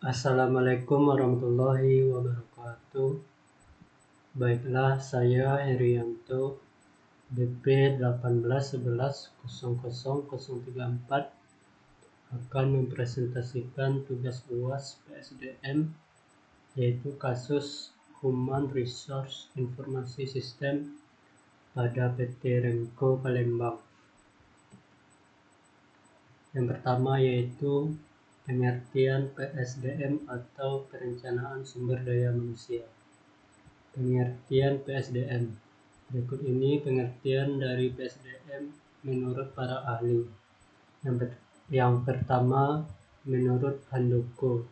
Assalamualaikum warahmatullahi wabarakatuh. Baiklah, saya Herianto, BP 1811000034 akan mempresentasikan tugas UAS PSDM, yaitu kasus Human Resource Informasi System pada PT Remco Palembang. Yang pertama yaitu pengertian PSDM atau Perencanaan Sumber Daya Manusia. Pengertian PSDM. Berikut ini pengertian dari PSDM menurut para ahli. Yang pertama, menurut Handoko,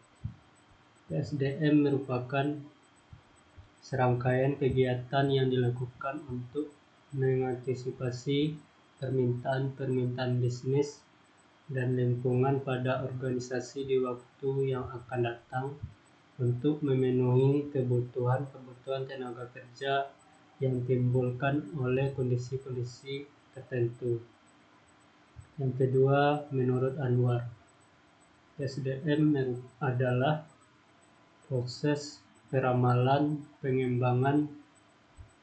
PSDM merupakan serangkaian kegiatan yang dilakukan untuk mengantisipasi permintaan bisnis dan lingkungan pada organisasi di waktu yang akan datang untuk memenuhi kebutuhan tenaga kerja yang timbulkan oleh kondisi-kondisi tertentu. Yang kedua, menurut Anwar, PSDM adalah proses peramalan, pengembangan,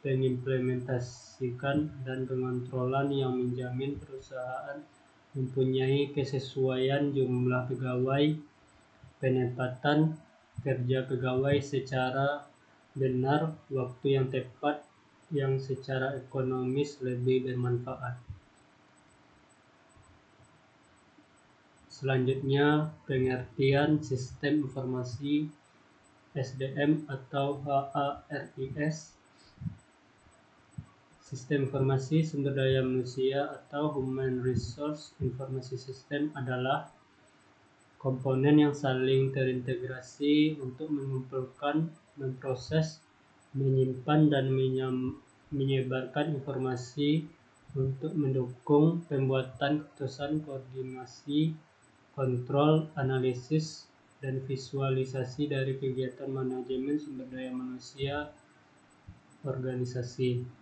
pengimplementasikan, dan pengontrolan yang menjamin perusahaan mempunyai kesesuaian jumlah pegawai, penempatan kerja pegawai secara benar, waktu yang tepat, yang secara ekonomis lebih bermanfaat. Selanjutnya, pengertian Sistem Informasi SDM atau HARIS. Sistem Informasi Sumber Daya Manusia atau Human Resource Informasi System adalah komponen yang saling terintegrasi untuk mengumpulkan, memproses, menyimpan, dan menyebarkan informasi untuk mendukung pembuatan keputusan, koordinasi, kontrol, analisis, dan visualisasi dari kegiatan manajemen sumber daya manusia organisasi.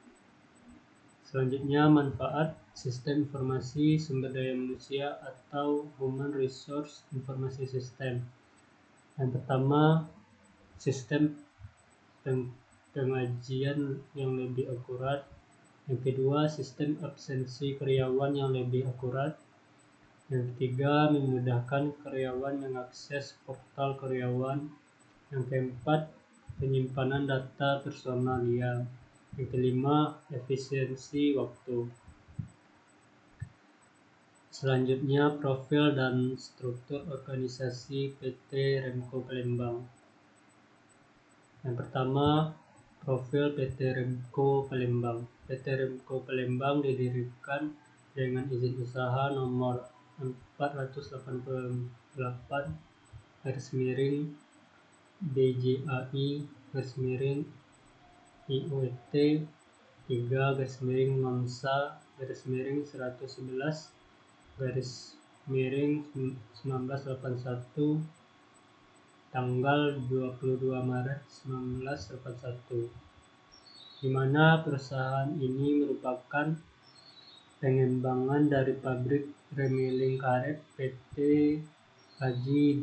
Selanjutnya, manfaat Sistem Informasi Sumber Daya Manusia atau Human Resource Informasi System. Yang pertama, sistem pengajian yang lebih akurat. Yang kedua, sistem absensi karyawan yang lebih akurat. Yang ketiga, memudahkan karyawan mengakses portal karyawan. Yang keempat, penyimpanan data personalia. Yang kelima, efisiensi waktu. Selanjutnya, profil dan struktur organisasi PT Remco Palembang. Yang pertama, profil PT Remco Palembang. PT Remco Palembang didirikan dengan izin usaha nomor 488 BJAI IOT 3 Nonsa 111 1981 tanggal 22 Maret 1981, di mana perusahaan ini merupakan pengembangan dari pabrik remiling karet PT Haji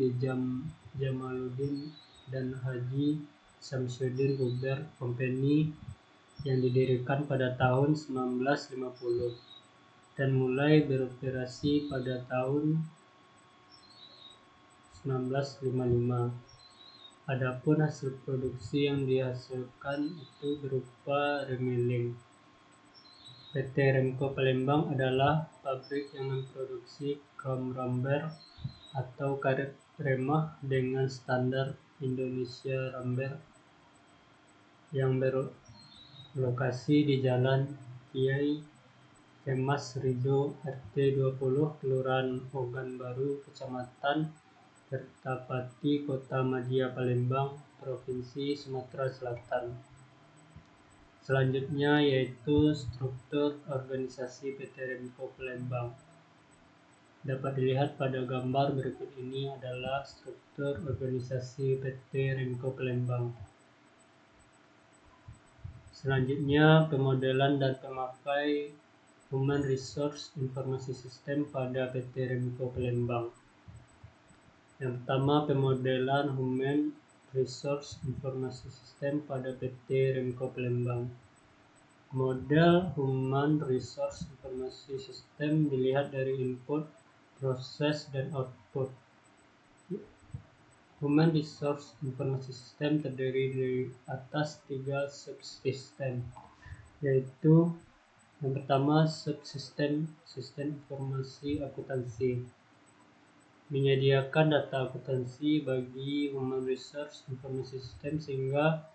Jamaluddin dan Haji Samsudin Rubber Company yang didirikan pada tahun 1950 dan mulai beroperasi pada tahun 1955. Adapun hasil produksi yang dihasilkan itu berupa remiling. PT Remco Palembang adalah pabrik yang memproduksi chrome rubber atau karet remah dengan standar Indonesia Rubber yang berlokasi di Jalan Kiai Kemas Ridho RT 20 Kelurahan Ogan Baru, Kecamatan Kertapati, Kota Madia Palembang, Provinsi Sumatera Selatan. Selanjutnya yaitu struktur organisasi PT Remco Palembang. Dapat dilihat pada gambar berikut ini adalah struktur organisasi PT Remco Palembang. Selanjutnya, pemodelan dan pemakai Human Resource Informasi System pada PT Remco Palembang. Yang pertama, pemodelan Human Resource Informasi System pada PT Remco Palembang. Model Human Resource Informasi System dilihat dari input, proses, dan output. Human Resource Informasi System terdiri dari atas 3 subsistem, yaitu yang pertama subsistem sistem informasi akuntansi, menyediakan data akuntansi bagi Human Resource Informasi System sehingga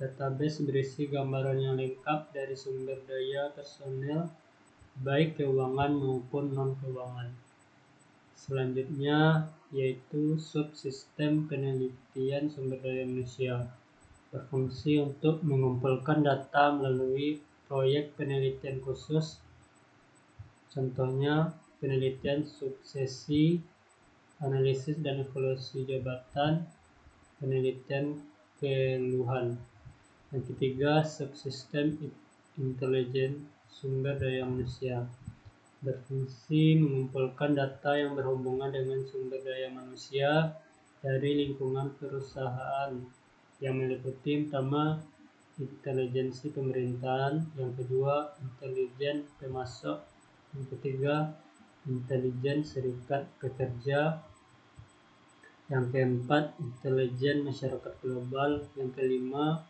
database berisi gambaran yang lengkap dari sumber daya personel baik keuangan maupun non-keuangan. Selanjutnya yaitu subsistem penelitian sumber daya manusia, berfungsi untuk mengumpulkan data melalui proyek penelitian khusus, contohnya penelitian suksesi, analisis dan evaluasi jabatan, penelitian keluhan. Yang ketiga, subsistem intelijen sumber daya manusia, berfungsi mengumpulkan data yang berhubungan dengan sumber daya manusia dari lingkungan perusahaan yang meliputi pertama intelijensi pemerintahan, yang kedua intelijen pemasok, yang ketiga intelijen serikat pekerja, yang keempat intelijen masyarakat global, yang kelima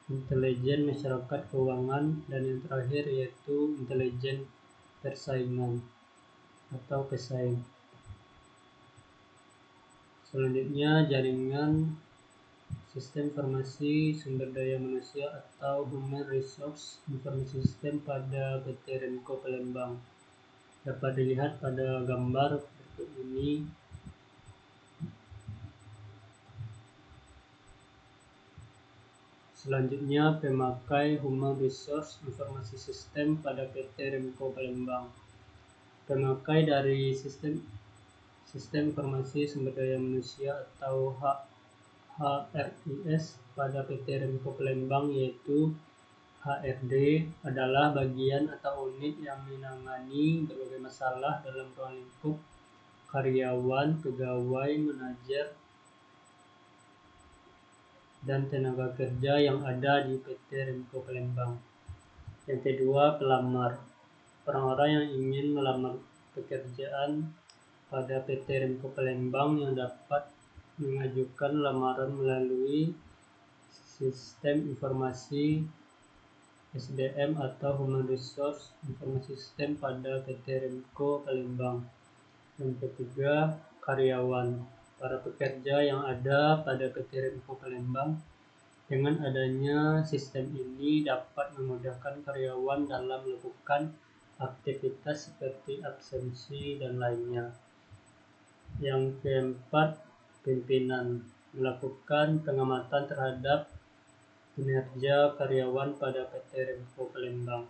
intelijen masyarakat keuangan, dan yang terakhir yaitu intelijen persaingan atau pesaing. Selanjutnya jaringan sistem informasi sumber daya manusia atau Human Resource Informasi System pada PT Remco Palembang dapat dilihat pada gambar berikut ini. Selanjutnya pemakai Human Resource Informasi System pada PT Remco Palembang. Pemakai dari sistem informasi sumber daya manusia atau HRIS pada PT Remco Palembang yaitu HRD adalah bagian atau unit yang menangani berbagai masalah dalam ruang lingkup karyawan, pegawai, manajer, dan tenaga kerja yang ada di PT Remco Palembang. Yang kedua, pelamar. Orang-orang yang ingin melamar pekerjaan pada PT Remco Palembang yang dapat mengajukan lamaran melalui sistem informasi SDM atau Human Resource Informasi System pada PT Remco Palembang. Yang ketiga, karyawan. Para pekerja yang ada pada PT Remco Palembang. Dengan adanya sistem ini dapat memudahkan karyawan dalam melakukan aktivitas seperti absensi dan lainnya. Yang keempat, pimpinan. Melakukan pengamatan terhadap kinerja karyawan pada PT Remco Palembang.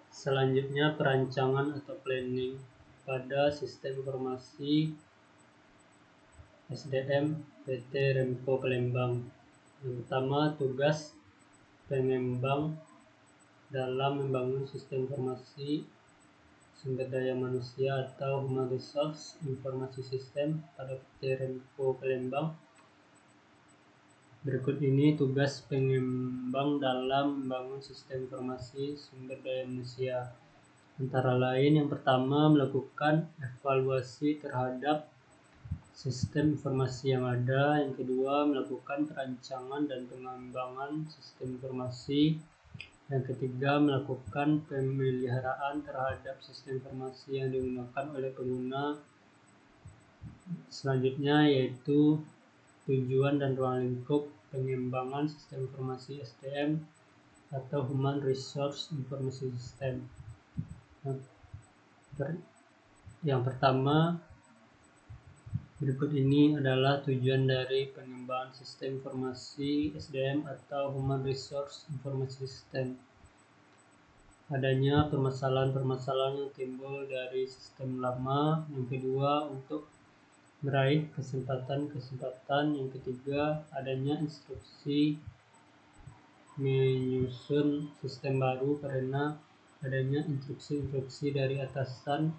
Selanjutnya perancangan atau planning pada sistem informasi SDM PT Remco Palembang. Yang pertama, tugas pengembang dalam membangun sistem informasi sumber daya manusia atau Human Resource Informasi System pada PT Remco Palembang. Berikut ini tugas pengembang dalam membangun sistem informasi sumber daya manusia. Antara lain, yang pertama, melakukan evaluasi terhadap sistem informasi yang ada. Yang kedua, melakukan perancangan dan pengembangan sistem informasi. Yang ketiga, melakukan pemeliharaan terhadap sistem informasi yang digunakan oleh pengguna. Selanjutnya yaitu tujuan dan ruang lingkup pengembangan sistem informasi SDM atau Human Resource Informasi System. Yang pertama, berikut ini adalah tujuan dari pengembangan sistem informasi SDM atau Human Resource Informasi System. Adanya permasalahan-permasalahan yang timbul dari sistem lama. Yang kedua, untuk meraih kesempatan. Yang ketiga, adanya instruksi menyusun sistem baru karena adanya instruksi dari atasan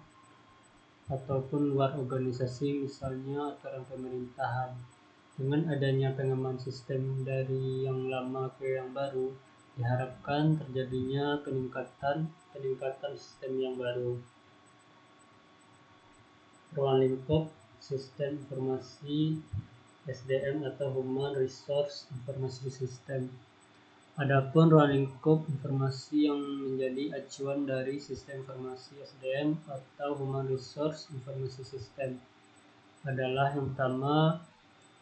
ataupun luar organisasi, misalnya aturan pemerintahan. Dengan adanya pengembangan sistem dari yang lama ke yang baru, diharapkan terjadinya peningkatan sistem yang baru. Ruang lingkup sistem informasi SDM atau Human Resource Information System. Adapun ruang lingkup informasi yang menjadi acuan dari sistem informasi SDM atau Human Resource Information System adalah yang pertama,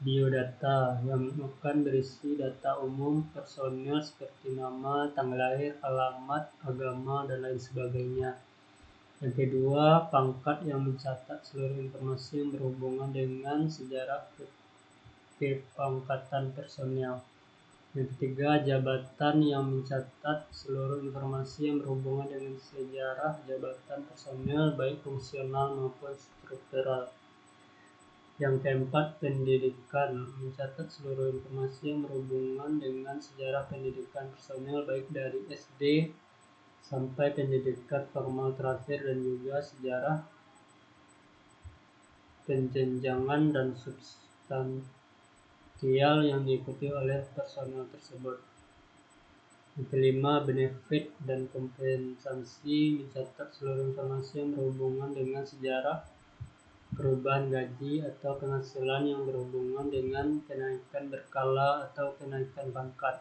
biodata, yang akan berisi data umum personil seperti nama, tanggal lahir, alamat, agama, dan lain sebagainya. Yang kedua, pangkat yang mencatat seluruh informasi yang berhubungan dengan sejarah kepangkatan personil. Yang ketiga, jabatan yang mencatat seluruh informasi yang berhubungan dengan sejarah jabatan personil, baik fungsional maupun struktural. Yang keempat, pendidikan, mencatat seluruh informasi yang berhubungan dengan sejarah pendidikan personil, baik dari SD sampai pendidikan formal terakhir, dan juga sejarah penjenjangan dan substansial yang diikuti oleh personel tersebut. Yang kelima, benefit dan kompensasi, mencatat seluruh informasi yang berhubungan dengan sejarah perubahan gaji atau penghasilan yang berhubungan dengan kenaikan berkala atau kenaikan pangkat.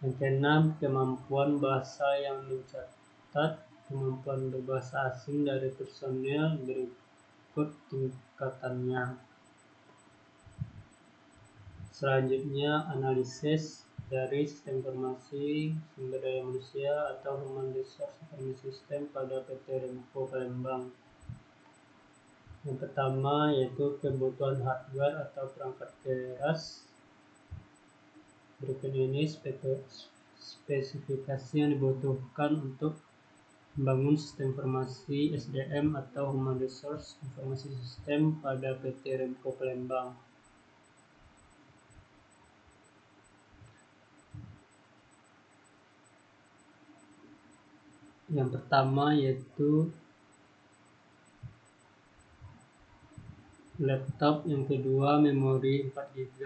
Yang keenam, kemampuan bahasa yang mencatat kemampuan berbahasa asing dari personil berikut tingkatannya. Selanjutnya, analisis dari sistem informasi sumber daya manusia atau Human Resource Information System pada PT Remco Palembang. Yang pertama yaitu kebutuhan hardware atau perangkat keras. Berikut ini spesifikasi yang dibutuhkan untuk membangun sistem informasi SDM atau Human Resource Information System pada PT Remco Palembang. Yang pertama yaitu laptop, yang kedua memori 4 GB,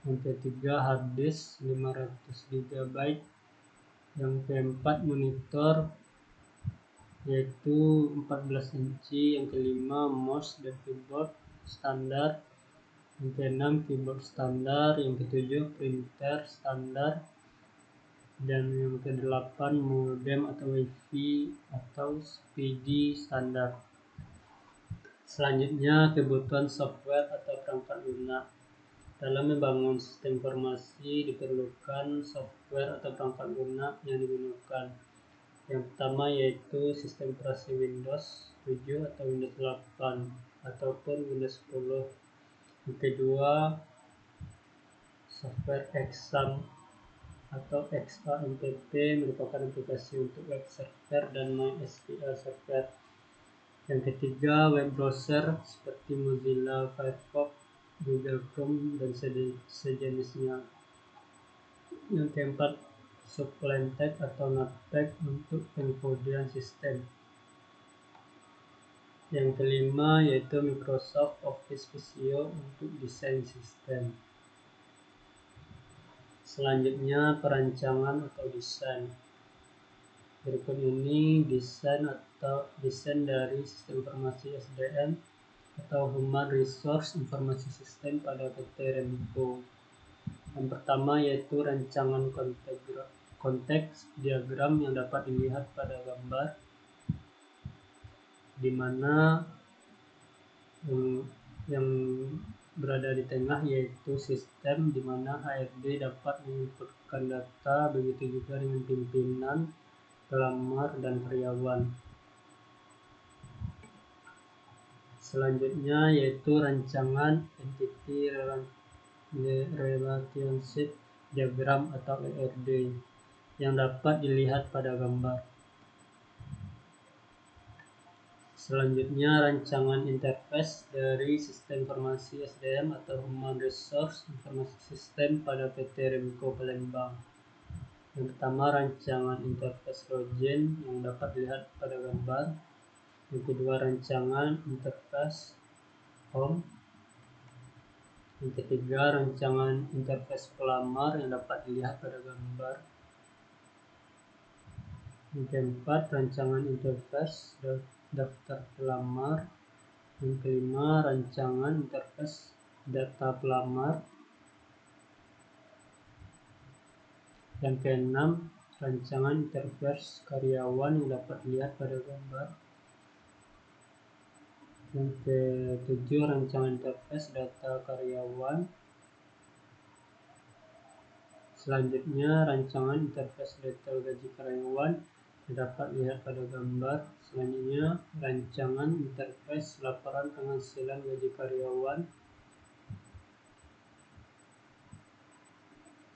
yang ketiga hard disk 500 GB, yang keempat monitor yaitu 14 inci, yang kelima mouse dan keyboard standar, yang keenam keyboard standar, yang ketujuh printer standar, dan yang kedelapan modem atau wifi atau speedy standar. Selanjutnya, kebutuhan software atau perangkat lunak. Dalam membangun sistem informasi diperlukan software atau perangkat lunak yang digunakan. Yang pertama yaitu sistem operasi Windows 7 atau Windows 8 ataupun Windows 10. Yang kedua, software Exam atau XAMPP merupakan aplikasi untuk web server dan MySQL server. Yang ketiga, web browser seperti Mozilla Firefox, Google Chrome, dan sejenisnya. Yang keempat, Sublime atau Notepad untuk pengkodian sistem. Yang kelima yaitu Microsoft Office Visio untuk desain sistem. Selanjutnya, perancangan atau desain. Berikut ini desain dari sistem informasi SDM atau Human Resource Information System pada PT Remco. Yang pertama yaitu rancangan konteks diagram yang dapat dilihat pada gambar, di mana yang berada di tengah yaitu sistem di mana HRD dapat menginputkan data, begitu juga dengan pimpinan, pelamar, dan karyawan. Selanjutnya yaitu rancangan Entity Relationship Diagram atau ERD yang dapat dilihat pada gambar. Selanjutnya, rancangan interface dari sistem informasi SDM atau Human Resource Information System pada PT Remco Palembang. Yang pertama, rancangan interface login yang dapat dilihat pada gambar. Yang kedua, rancangan interface home. Yang ketiga, rancangan interface pelamar yang dapat dilihat pada gambar. Yang keempat, rancangan interface daftar pelamar. Yang kelima, rancangan interface data pelamar. Yang keenam, rancangan interface karyawan yang dapat dilihat pada gambar. Yang ketujuh, rancangan interface data karyawan. Selanjutnya, rancangan interface detail gaji karyawan yang dapat dilihat pada gambar. Selanjutnya, rancangan interface laporan penghasilan gaji karyawan.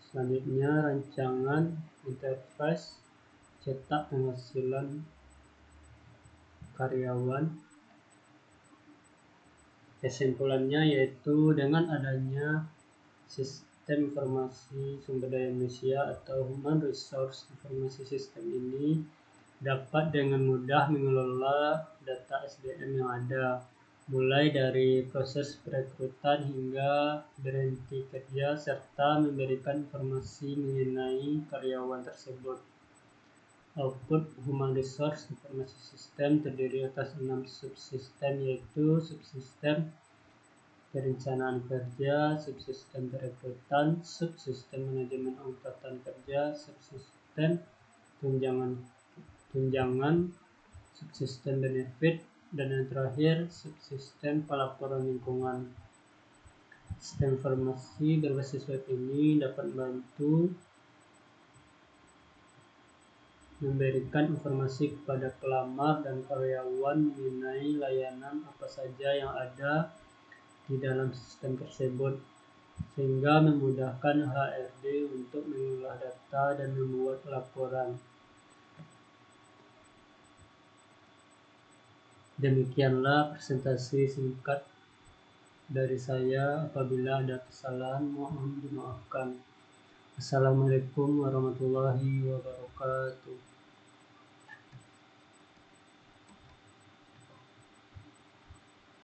Selanjutnya, rancangan interface cetak penghasilan karyawan. Kesimpulannya yaitu dengan adanya sistem informasi sumber daya manusia atau Human Resource Information System ini dapat dengan mudah mengelola data SDM yang ada, mulai dari proses perekrutan hingga berhenti kerja, serta memberikan informasi mengenai karyawan tersebut. Output Human Resource Information System terdiri atas 6 subsistem, yaitu subsistem perencanaan kerja, subsistem perekrutan, subsistem manajemen angkatan kerja, subsistem tunjangan, subsistem benefit, dan yang terakhir subsistem pelaporan lingkungan. Sistem informasi berbasis web ini dapat membantu memberikan informasi kepada pelamar dan karyawan mengenai layanan apa saja yang ada di dalam sistem tersebut, sehingga memudahkan HRD untuk mengolah data dan membuat laporan. Demikianlah presentasi singkat dari saya. Apabila ada kesalahan, mohon dimaafkan. Assalamualaikum warahmatullahi wabarakatuh.